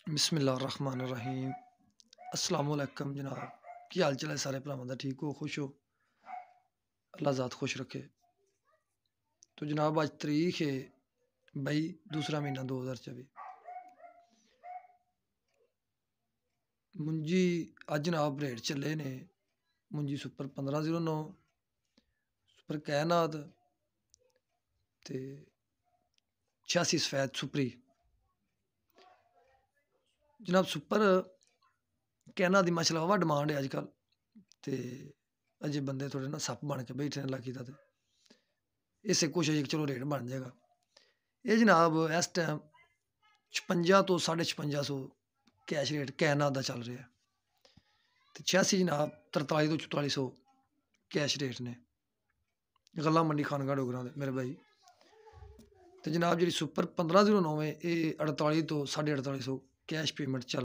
बिस्मिल्लाहिर्रहमानिर्रहीम। अस्सलाम वालेकुम जनाब, की हाल चाल है सारे भरावां दा? ठीक हो, खुश हो? अल्लाह ज़ात खुश रखे। तो जनाब अज तरीक है 22 दूसरा महीना 2024। मुंजी अज जनाब रेट चले ने मुंजी सुपर 1509, सुपर कैनात ते 86 सफैद सुपरी। जनाब सुपर कैनात दी माशाअल्लाह वावा डिमांड है अजकल, तो अजे बंदे थोड़े ना सप बन के बैठे ने लागी दा, इसे कोशिश चलो रेट बन जाएगा। ये जनाब इस टाइम 56 तो 5650 कैश रेट कैनात का चल रहा है, तो 86 जनाब 43 तो 4400 कैश रेट ने गला मंडी खानगा डोगरा दे मेरे भाई। तो जनाब जी सुपर 1509 है, ये 48 तो 4850 कैश पेमेंट चल